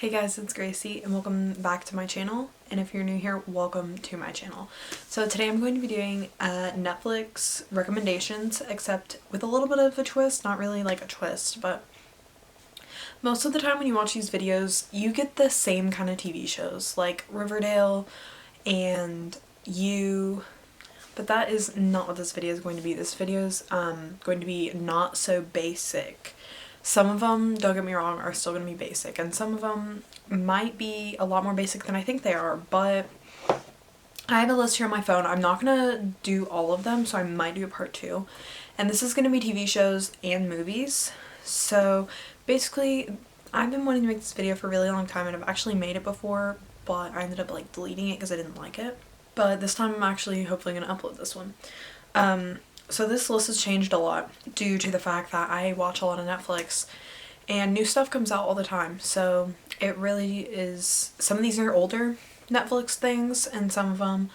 Hey guys, it's Gracie and welcome back to my channel, and if you're new here, welcome to my channel. So today I'm going to be doing Netflix recommendations, except with a little bit of a twist. Not really like a twist, but most of the time when you watch these videos you get the same kind of TV shows like Riverdale and You, but that is not what this video is going to be. This video is going to be not so basic. Some of them, don't get me wrong, are still going to be basic, and some of them might be a lot more basic than I think they are, but I have a list here on my phone. I'm not going to do all of them, so I might do a part 2. And this is going to be TV shows and movies. So basically, I've been wanting to make this video for a really long time, and I've actually made it before, but I ended up like deleting it because I didn't like it. But this time I'm actually hopefully going to upload this one. So this list has changed a lot due to the fact that I watch a lot of Netflix and new stuff comes out all the time. So it really is, some of these are older Netflix things and some of them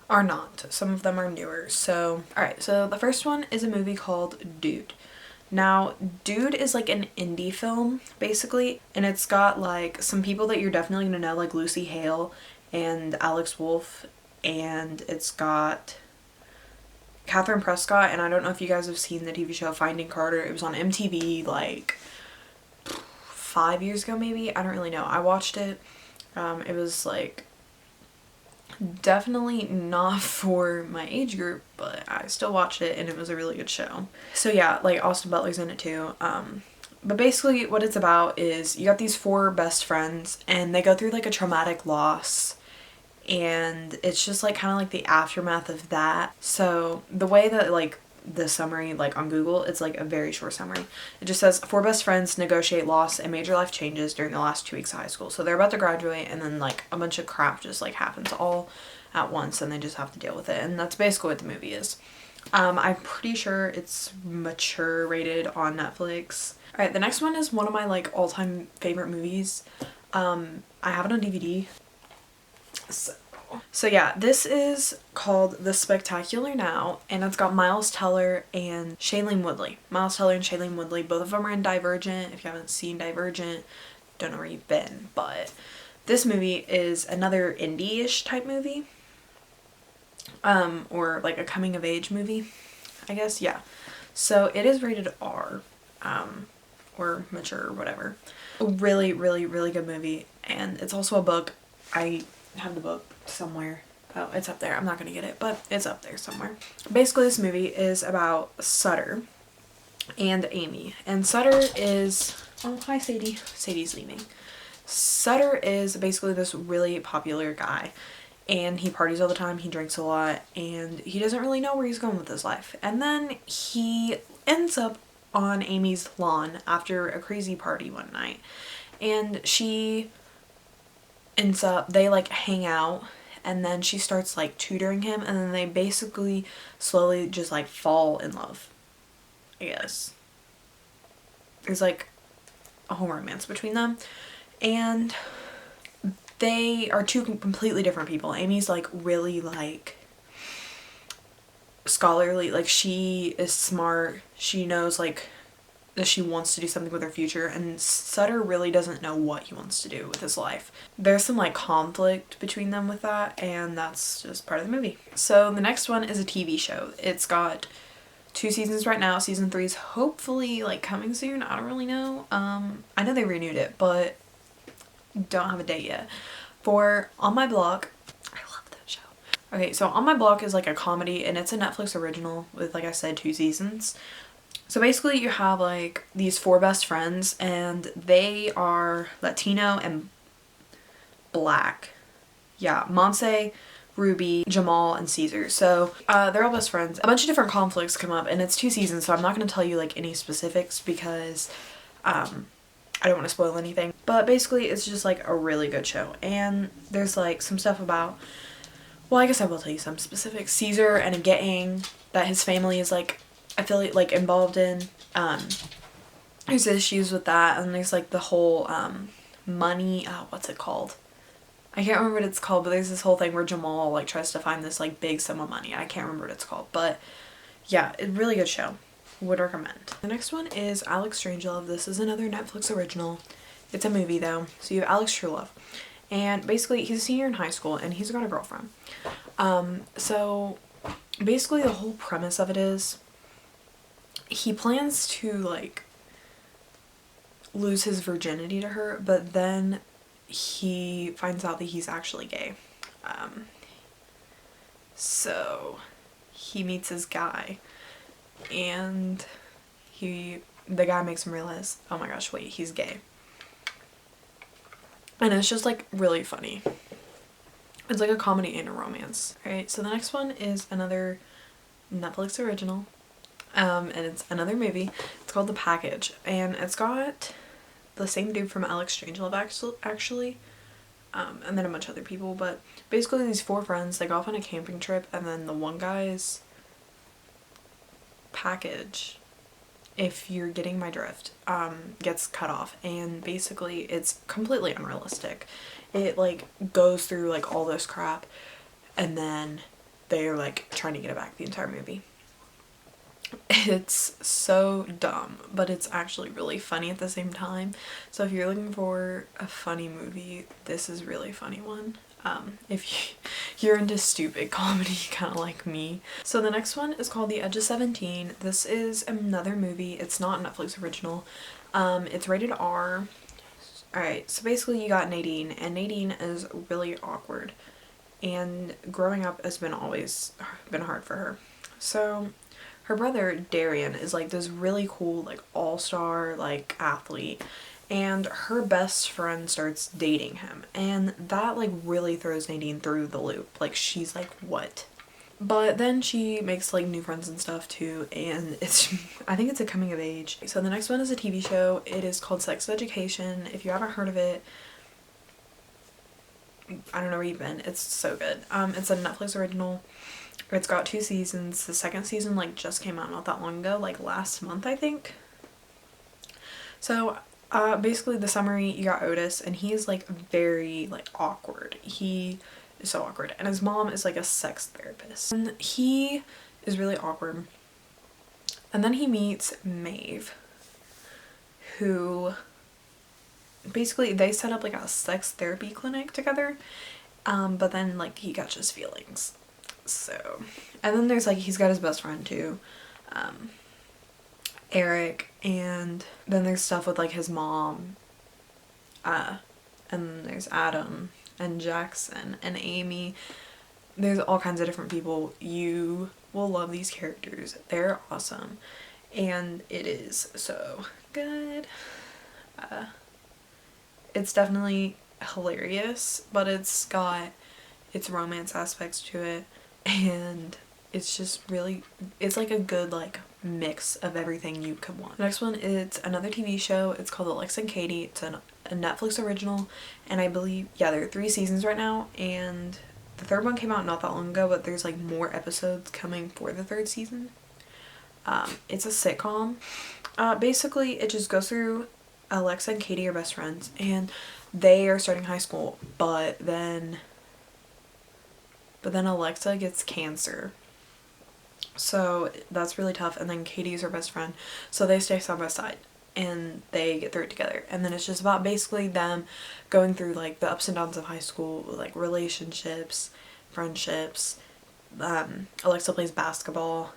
are not. Some of them are newer. So, alright, so the first one is a movie called Dude. Now, Dude is like an indie film, basically, and it's got like some people that you're definitely gonna know, like Lucy Hale and Alex Wolff, and it's got Catherine Prescott, and I don't know if you guys have seen the TV show Finding Carter. It was on MTV like 5 years ago maybe. I don't really know. I watched it. It was like definitely not for my age group, but I still watched it and it was a really good show. So yeah, like Austin Butler's in it too. But basically what it's about is you got these 4 best friends and they go through like a traumatic loss. And it's just like kind of like the aftermath of that. So the way that like the summary like on Google, it's like a very short summary. It just says 4 best friends negotiate loss and major life changes during the last 2 weeks of high school. So they're about to graduate and then like a bunch of crap just like happens all at once and they just have to deal with it. And that's basically what the movie is. I'm pretty sure it's mature rated on Netflix. Alright, the next one is one of my like all-time favorite movies. I have it on DVD. So yeah, this is called The Spectacular Now, and it's got Miles Teller and Shailene Woodley. Miles Teller and Shailene Woodley, both of them are in Divergent. If you haven't seen Divergent, don't know where you've been, but this movie is another indie-ish type movie. Or like a coming-of-age movie, I guess, yeah. So it is rated R, or mature or whatever. A really, really, really good movie, and it's also a book. I have the book somewhere. Oh, it's up there. I'm not gonna get it, but it's up there somewhere. Basically, this movie is about Sutter and Amy. And Sutter is... Oh, hi Sadie. Sadie's leaving. Sutter is basically this really popular guy. And he parties all the time, he drinks a lot, and he doesn't really know where he's going with his life. And then he ends up on Amy's lawn after a crazy party one night. And she ends up, they like hang out, and then she starts like tutoring him, and then they basically slowly just like fall in love, I guess. There's like a whole romance between them, and they are 2 completely different people. Amy's like really like scholarly, like she is smart, she knows like that she wants to do something with her future, and Sutter really doesn't know what he wants to do with his life. There's some like conflict between them with that, and that's just part of the movie. So the next one is a TV show. It's got 2 seasons right now. Season 3 is hopefully like coming soon. I don't really know. I know they renewed it, but don't have a date yet. For On My Block, I love that show. Okay, so On My Block is like a comedy, and it's a Netflix original with, like I said, 2 seasons. So basically you have like these 4 best friends, and they are Latino and Black. Yeah, Monse, Ruby, Jamal, and Caesar. So they're all best friends. A bunch of different conflicts come up, and it's 2 seasons, so I'm not going to tell you like any specifics because I don't want to spoil anything. But basically it's just like a really good show, and there's like some stuff about, well, I guess I will tell you some specifics. Caesar and a gang that his family is like affiliate like involved in, there's issues with that, and there's like the whole money, what's it called? I can't remember what it's called, but there's this whole thing where Jamal like tries to find this like big sum of money. I can't remember what it's called, but yeah, it's a really good show. Would recommend. The next one is Alex Strangelove. This is another Netflix original. It's a movie though. So you have Alex Truelove. And basically he's a senior in high school and he's got a girlfriend. So basically the whole premise of it is he plans to like lose his virginity to her, but then he finds out that he's actually gay. So he meets his guy and the guy makes him realize, oh my gosh, wait, he's gay. And it's just like really funny. It's like a comedy and a romance. Alright, so the next one is another Netflix original. And it's another movie. It's called The Package. And it's got the same dude from Alex Strangelove actually. And then a bunch of other people. But basically these 4 friends, they go off on a camping trip, and then the one guy's package, if you're getting my drift, gets cut off. And basically it's completely unrealistic. It like goes through like all this crap, and then they're like trying to get it back the entire movie. It's so dumb, but it's actually really funny at the same time. So if you're looking for a funny movie, this is a really funny one. If you're into stupid comedy, kind of like me. So the next one is called The Edge of 17. This is another movie. It's not a Netflix original. It's rated R. Alright, so basically you got Nadine, and Nadine is really awkward. And growing up has always been hard for her. So her brother Darian is like this really cool like all-star like athlete, and her best friend starts dating him, and that like really throws Nadine through the loop. Like she's like, what? But then she makes like new friends and stuff too, and I think it's a coming of age. So the next one is a TV show. It is called Sex Education. If you haven't heard of it, I don't know where you've been. It's so good. It's a Netflix original. It's got 2 seasons. The second season like just came out not that long ago, like last month I think. So basically the summary, you got Otis, and he is like very like awkward. He is so awkward, and his mom is like a sex therapist, and he is really awkward. And then he meets Maeve, who basically they set up like a sex therapy clinic together, but then like he catches feelings. So, and then there's like he's got his best friend too, Eric, and then there's stuff with like his mom, and then there's Adam and Jackson and Amy. There's all kinds of different people. You will love these characters. They're awesome, and it is so good. It's definitely hilarious, but it's got its romance aspects to it, and it's just really, it's like a good like mix of everything you could want. The next one is another TV show. It's called Alexa and Katie. It's a Netflix original, and I believe, yeah, there are 3 seasons right now, and the 3rd one came out not that long ago, but there's like more episodes coming for the 3rd season. It's a sitcom. Basically it just goes through Alexa and Katie are best friends, and they are starting high school, but then Alexa gets cancer. So that's really tough, and then Katie's her best friend, so they stay side by side and they get through it together. And then it's just about basically them going through like the ups and downs of high school, like relationships, friendships. Alexa plays basketball,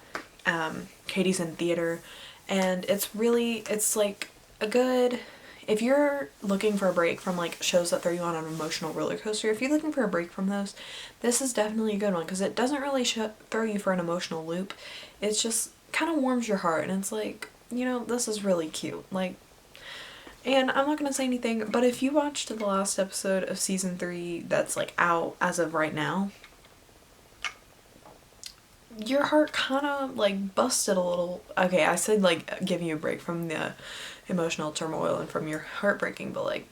Katie's in theater, and it's like a good, if you're looking for a break from like shows that throw you on an emotional roller coaster, if you're looking for a break from those, this is definitely a good one, because it doesn't really throw you for an emotional loop. It's just kind of warms your heart, and it's like, you know, this is really cute. Like, and I'm not gonna say anything, but if you watched the last episode of season 3 that's like out as of right now, your heart kind of like busted a little. Okay, I said like give you a break from the emotional turmoil and from your heartbreaking, but like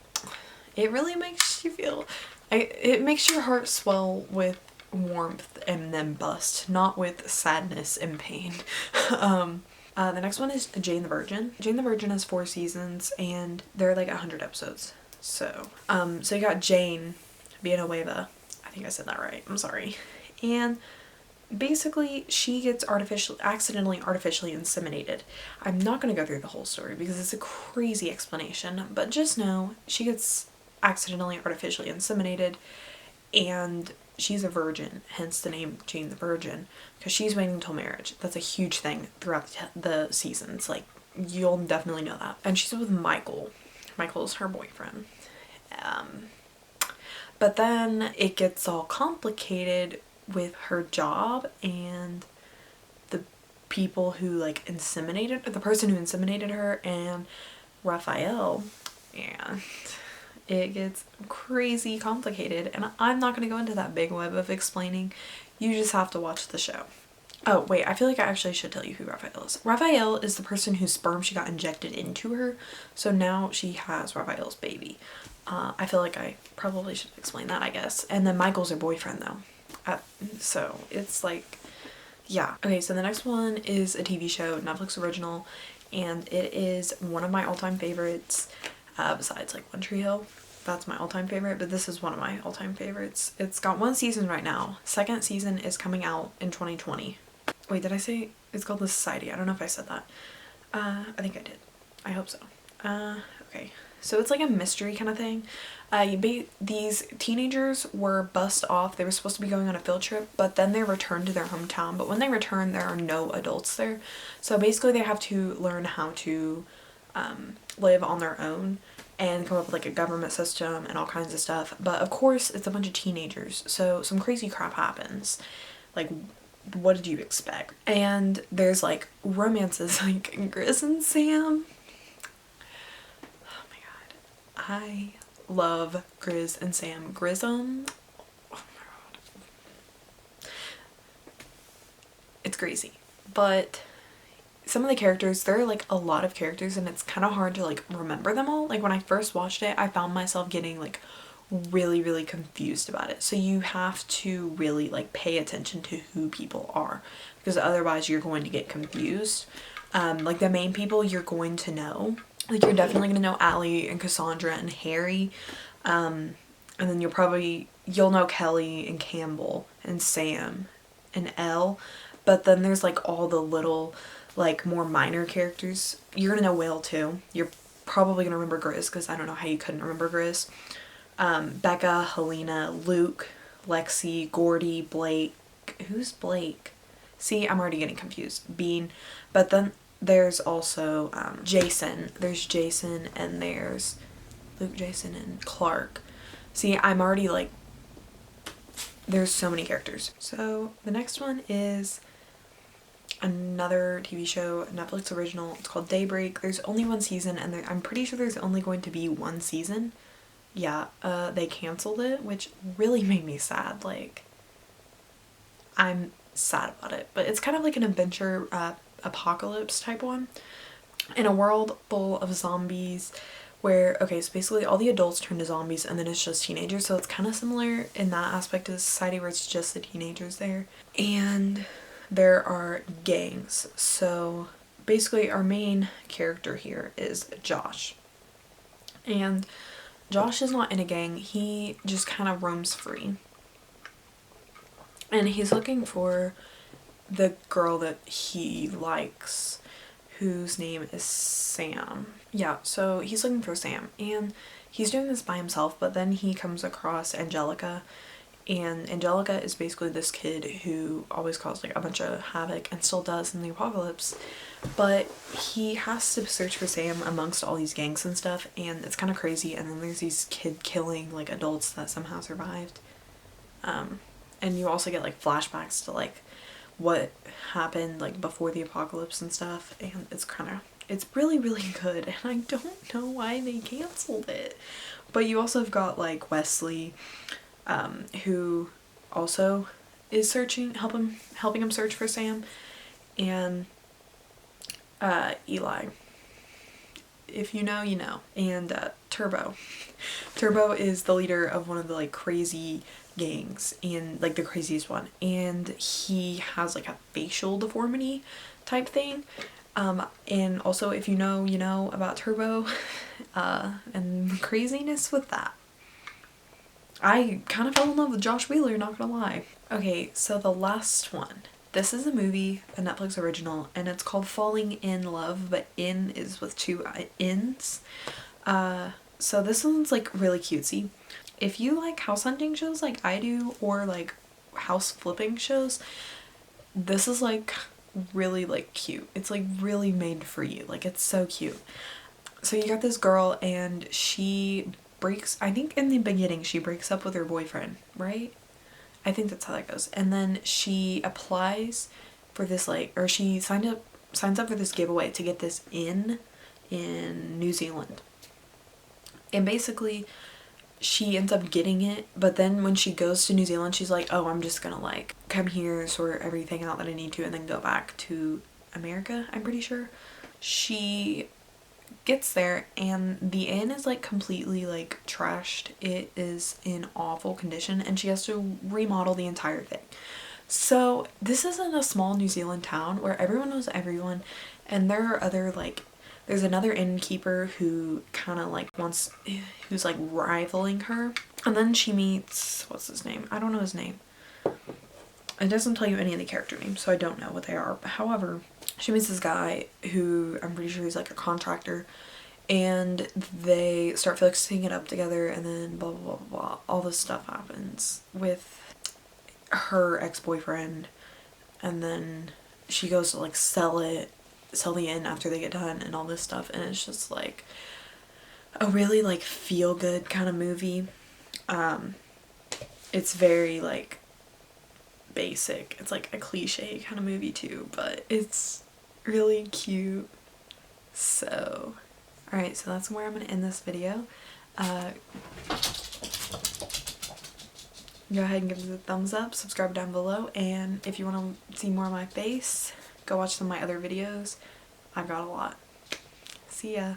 it really makes you feel, it makes your heart swell with warmth and then bust, not with sadness and pain. The next one is Jane the Virgin. Jane the Virgin has 4 seasons, and they're like 100 episodes. So you got Jane Villanueva. I think I said that right. I'm sorry. And basically she gets accidentally artificially inseminated. I'm not going to go through the whole story because it's a crazy explanation, but just know she gets accidentally artificially inseminated and she's a virgin, hence the name Jane the Virgin, because she's waiting until marriage. That's a huge thing throughout the seasons. Like, you'll definitely know that. And she's with Michael. Michael's her boyfriend. But then it gets all complicated with her job and the people who like inseminated, the person who inseminated her, and Raphael, and it gets crazy complicated, and I'm not going to go into that big web of explaining. You just have to watch the show. Oh wait, I feel like I actually should tell you who Raphael is. Raphael is the person whose sperm she got injected into her, so now she has Raphael's baby. I feel like I probably should explain that, I guess. And then Michael's her boyfriend though. So it's like, yeah. Okay, so the next one is a TV show, Netflix original, and it is one of my all-time favorites, besides like One Tree Hill. That's my all-time favorite, but this is one of my all-time favorites. It's got 1 season right now. Second season is coming out in 2020. Wait, did I say it's called The Society? I don't know if I said that. I think I did. I hope so. Okay. So it's like a mystery kind of thing. These teenagers were bussed off. They were supposed to be going on a field trip, but then they returned to their hometown. But when they return, there are no adults there. So basically they have to learn how to live on their own and come up with like a government system and all kinds of stuff. But of course, it's a bunch of teenagers, so some crazy crap happens. Like, what did you expect? And there's like romances like Grizz and Sam. I love Grizz and Sam. Grism, oh my god. It's crazy. But some of the characters, there are like a lot of characters and it's kind of hard to like remember them all. Like when I first watched it, I found myself getting like really confused about it. So you have to really like pay attention to who people are, because otherwise you're going to get confused. Like the main people you're going to know. Like you're definitely gonna know Allie and Cassandra and Harry, and then you'll know Kelly and Campbell and Sam and Elle, but then there's like all the little like more minor characters. You're gonna know Will too. You're probably gonna remember Grizz, because I don't know how you couldn't remember Grizz. Becca, Helena, Luke, Lexi, Gordy, Blake. Who's Blake? See, I'm already getting confused. Bean. But then there's also Jason. There's Jason and there's Luke, Jason, and Clark. See, I'm already like, there's so many characters. So the next one is another TV show, Netflix original. It's called Daybreak. There's only 1 season, and I'm pretty sure there's only going to be 1 season. Yeah, they canceled it, which really made me sad. Like, I'm sad about it, but it's kind of like an adventure apocalypse type one in a world full of zombies where, okay, so basically all the adults turn to zombies and then it's just teenagers, so it's kind of similar in that aspect of society where it's just the teenagers there. And there are gangs. So basically our main character here is Josh, and Josh is not in a gang. He just kind of roams free, and he's looking for the girl that he likes, whose name is Sam. Yeah, so he's looking for Sam, and he's doing this by himself, but then he comes across Angelica, and Angelica is basically this kid who always caused like a bunch of havoc and still does in the apocalypse, but he has to search for Sam amongst all these gangs and stuff, and it's kind of crazy. And then there's these kid killing like adults that somehow survived, and you also get like flashbacks to like what happened like before the apocalypse and stuff, and it's really good, and I don't know why they canceled it. But you also have got like Wesley, who also is helping him search for Sam, and Eli. If you know, you know. And Turbo. Turbo is the leader of one of the like crazy gangs, and like the craziest one, and he has like a facial deformity type thing. And also, if you know, you know about Turbo, and the craziness with that. I kind of fell in love with Josh Wheeler, not gonna lie. Okay, so the last one. This is a movie, a Netflix original, and it's called Falling in Love, but in is with two N's. So this one's like really cutesy. If you like house hunting shows like I do, or like house flipping shows, this is like really like cute. It's like really made for you. Like it's so cute. So you got this girl and she breaks, I think in the beginning she breaks up with her boyfriend, right? I think that's how that goes. And then she applies for this like, or she signs up for this giveaway to get this in New Zealand. And basically she ends up getting it, but then when she goes to New Zealand, she's like, oh, I'm just gonna like come here, sort everything out that I need to, and then go back to America, I'm pretty sure. She gets there and the inn is like completely like trashed. It is in awful condition and she has to remodel the entire thing. So this isn't a small New Zealand town where everyone knows everyone, and there are other like, there's another innkeeper who kind of like who's like rivaling her, and then she meets, what's his name? I don't know his name. It doesn't tell you any of the character names, so I don't know what they are. However, she meets this guy who I'm pretty sure he's like a contractor, and they start fixing it up together, and then blah blah blah blah. All this stuff happens with her ex-boyfriend, and then she goes to like sell the inn after they get done and all this stuff, and it's just like a really like feel-good kind of movie. It's very like basic. It's like a cliche kind of movie too, but it's really cute. So alright, so that's where I'm gonna end this video. Go ahead and give it a thumbs up, subscribe down below, and if you want to see more of my face, go watch some of my other videos. I've got a lot. See ya.